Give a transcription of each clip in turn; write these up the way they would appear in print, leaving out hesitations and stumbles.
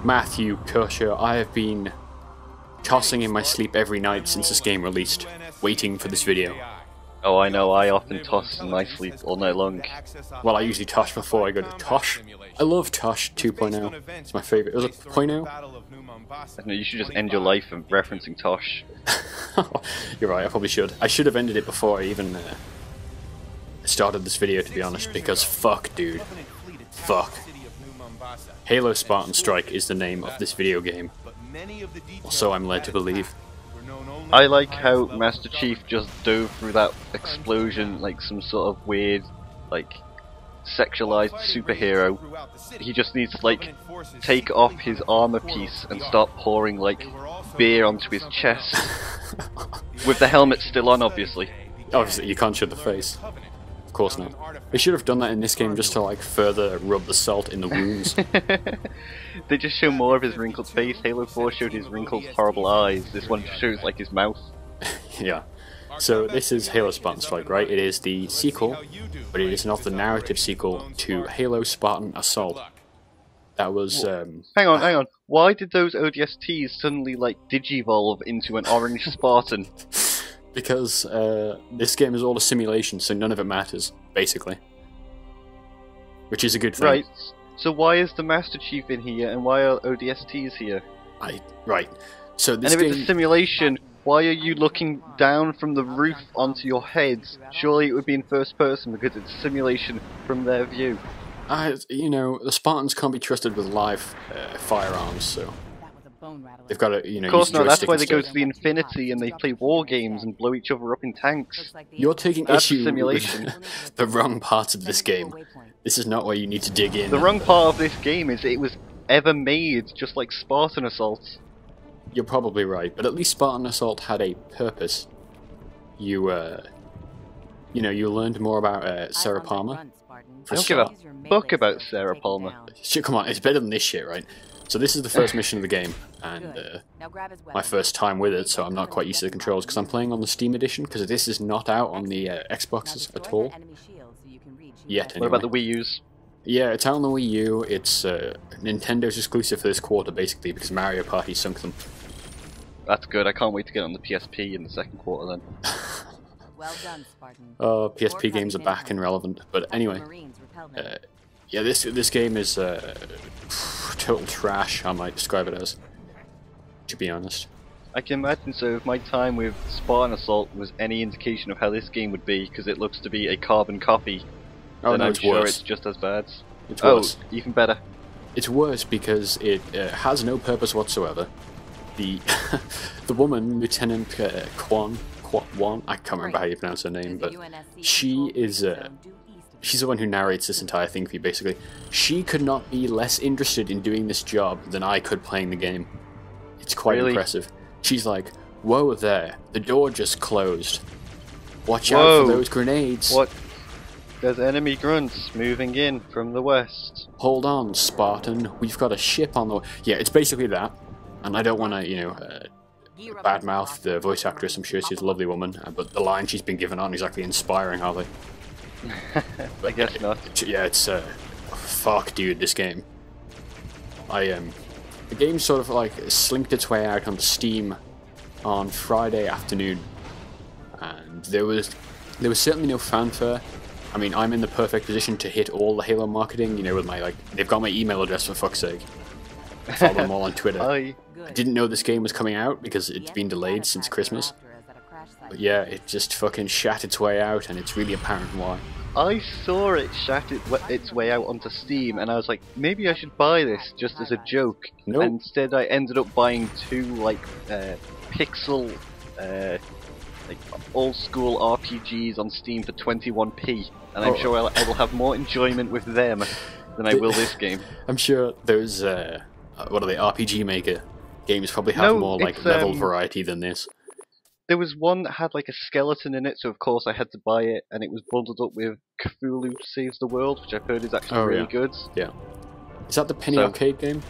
Matthew Kershaw, I have been tossing in my sleep every night since this game released, waiting for this video. Oh, I know, I often toss in my sleep all night long. Well, I usually Tosh before I go to Tosh. I love Tosh 2.0. It's my favourite. Was it 0.0? I know, you should just end your life referencing Tosh. You're right, I probably should. I should have ended it before I even started this video, to be honest, because fuck, dude. Fuck. Halo Spartan Strike is the name of this video game. Or so I'm led to believe. I like how Master Chief just dove through that explosion like some sort of weird, like, sexualized superhero. He just needs to, like, take off his armor piece and start pouring, like, beer onto his chest. With the helmet still on, obviously. Obviously, you can't show the face. Of course not. They should have done that in this game just to, like, further rub the salt in the wounds. They just show more of his wrinkled face. Halo 4 showed his wrinkled, horrible eyes. This one shows, like, his mouth. Yeah. So this is Halo Spartan Strike, right? It is the sequel, but it is not the narrative sequel to Halo Spartan Assault. That was, Hang on. Why did those ODSTs suddenly, like, digivolve into an orange Spartan? Because this game is all a simulation, so none of it matters, basically. Which is a good thing. Right. So why is the Master Chief in here, and why are ODSTs here? Right. So this and if game... it's a simulation, why are you looking down from the roof onto your heads? Surely it would be in first person because it's a simulation from their view. You know, the Spartans can't be trusted with live firearms, so... They've got to, you know, of course not, that's why they go stuff. to the Infinity and they play war games and blow each other up in tanks. You're taking That's issue simulation. with the wrong parts of this game. This is not where you need to dig in. The wrong part of this game is it was ever made, just like Spartan Assault. You're probably right, but at least Spartan Assault had a purpose. You know, you learned more about Sarah Palmer. I don't give a fuck about Sarah Palmer. Shit, come on, it's better than this shit, right? So this is the first mission of the game, and my first time with it, so I'm not quite used to the controls, because I'm playing on the Steam edition, because this is not out on the Xboxes at all. Yet, anyway. What about the Wii U's? Yeah, it's out on the Wii U. It's Nintendo's exclusive for this quarter, basically, because Mario Party sunk them. That's good. I can't wait to get on the PSP in the second quarter then. Well done, Spartan. PSP games are back and relevant. But anyway, yeah, this game is total trash. I might describe it as, to be honest. I can imagine. So if my time with Spartan Assault was any indication of how this game would be, because it looks to be a carbon copy, then no, I'm it's sure worse. it's just as bad. It's worse. Oh, even better. It's worse because it has no purpose whatsoever. The the woman, Lieutenant Quan, I can't remember how you pronounce her name, but she is she's the one who narrates this entire thing for you, basically. She could not be less interested in doing this job than I could playing the game. It's quite impressive. She's like, whoa there, the door just closed. Watch out for those grenades. What? There's enemy grunts moving in from the west. Hold on, Spartan, we've got a ship on the way. Yeah, it's basically that. And I don't want to, you know, badmouth the voice actress. I'm sure she's a lovely woman, but the line she's been given aren't exactly inspiring, are they? I guess not. Yeah, it's fuck, dude. This game. The game sort of like slinked its way out on Steam on Friday afternoon, and there was certainly no fanfare. I mean, I'm in the perfect position to hit all the Halo marketing. You know, with my they've got my email address for fuck's sake. I follow them all on Twitter. I didn't know this game was coming out because it's been delayed since Christmas. But yeah, it just fucking shat its way out, and it's really apparent why. I saw it shat its way out onto Steam, and I was like, maybe I should buy this just as a joke. Nope. And instead, I ended up buying two pixel, like old school RPGs on Steam for 21p, and I'm sure I will have more enjoyment with them than I will this game. I'm sure those what are they, RPG Maker games probably have more like level variety than this. There was one that had like a skeleton in it, so of course I had to buy it, and it was bundled up with Cthulhu Saves the World, which I've heard is actually really good. Yeah. Is that the Penny Arcade game?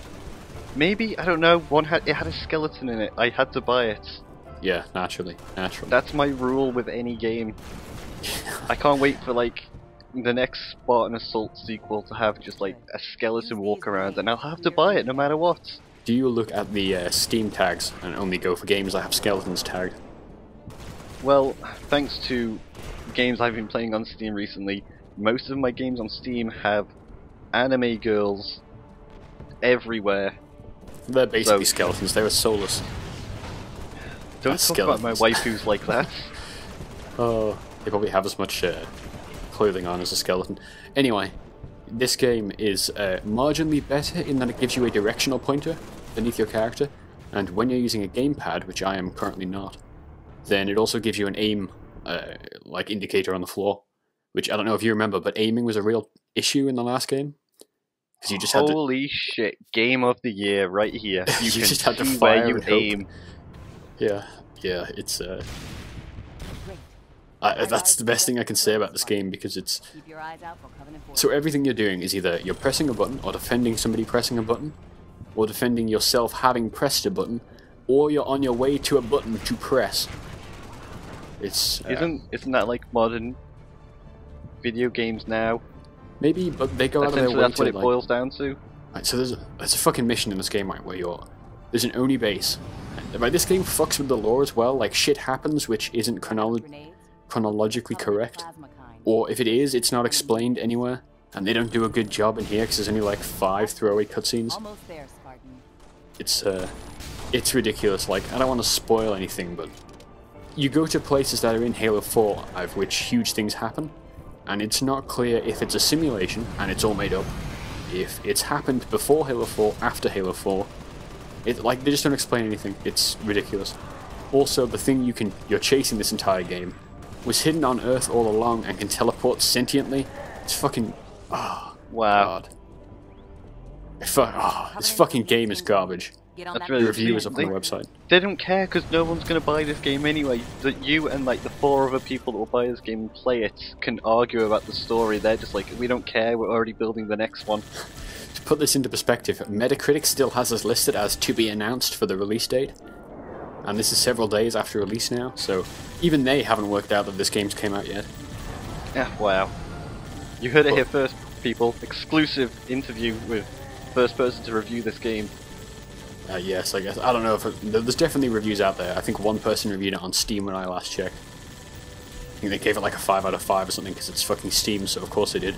Maybe, I don't know. It had a skeleton in it. I had to buy it. Yeah, naturally. That's my rule with any game. I can't wait for like the next Spartan Assault sequel to have just like a skeleton walk around, and I'll have to buy it no matter what. Do you look at the Steam tags and only go for games that have skeletons tagged? Well, thanks to games I've been playing on Steam recently, most of my games on Steam have anime girls everywhere. They're basically skeletons, they're soulless. Don't talk about my waifus like that. Oh, they probably have as much clothing on as a skeleton. Anyway, this game is marginally better in that it gives you a directional pointer beneath your character, and when you're using a gamepad, which I am currently not, then it also gives you an aim like indicator on the floor, which I don't know if you remember, but aiming was a real issue in the last game. Because you just had to... Holy shit, game of the year right here. You can just had to see fire where you and hope. aim. Yeah, it's that's the best thing I can say about this game, because it's... So everything you're doing is either you're pressing a button, or defending somebody pressing a button, or defending yourself having pressed a button, or you're on your way to a button to press. It's... Isn't that like modern video games now? Maybe, but they go out of their way to... That's what it boils down to. Right, so there's a fucking mission in this game, right, where there's an Oni base. And, right, this game fucks with the lore as well, like shit happens which isn't chronologically correct. Or if it is, it's not explained anywhere. And they don't do a good job in here because there's only like 5 throwaway cutscenes. It's ridiculous, like, I don't want to spoil anything, but you go to places that are in Halo 4, of which huge things happen, and it's not clear if it's a simulation, and it's all made up, if it's happened before Halo 4, after Halo 4. Like, they just don't explain anything. It's ridiculous. Also, the thing you're chasing this entire game was hidden on Earth all along and can teleport sentiently. It's fucking... Oh, wow. God. This fucking game is garbage. That's The really review is up on the website. They don't care because no one's going to buy this game anyway. That you and like the 4 other people that will buy this game and play it can argue about the story. They're just like, we don't care, we're already building the next one. To put this into perspective, Metacritic still has us listed as to be announced for the release date. And this is several days after release now, so even they haven't worked out that this game's came out yet. Yeah, wow. You heard it here first, people. Exclusive interview with first person to review this game. Yes, I guess. I don't know if there's definitely reviews out there. I think one person reviewed it on Steam when I last checked. I think they gave it like a 5 out of 5 or something because it's fucking Steam, so of course they did.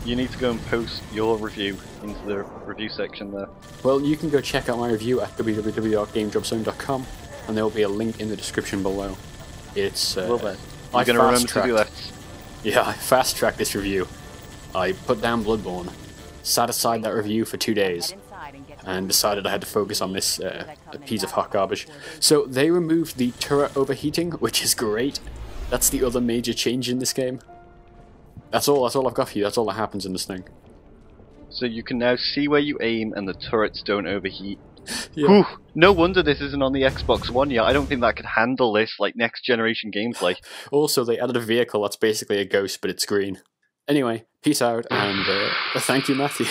You need to go and post your review into the review section there. Well, you can go check out my review at www.GameDropZone.com, and there will be a link in the description below. It's Well then, you're going to remember to do that. Yeah, I fast-tracked this review. I put down Bloodborne, sat aside that review for 2 days, and decided I had to focus on this piece of hot garbage. So they removed the turret overheating, which is great. That's the other major change in this game. That's all I've got for you. That's all that happens in this thing. So you can now see where you aim and the turrets don't overheat. Yeah. Whew, no wonder this isn't on the Xbox One yet. I don't think that could handle this like next generation gameplay. Also, they added a vehicle that's basically a ghost, but it's green. Anyway, peace out, and thank you, Matthew.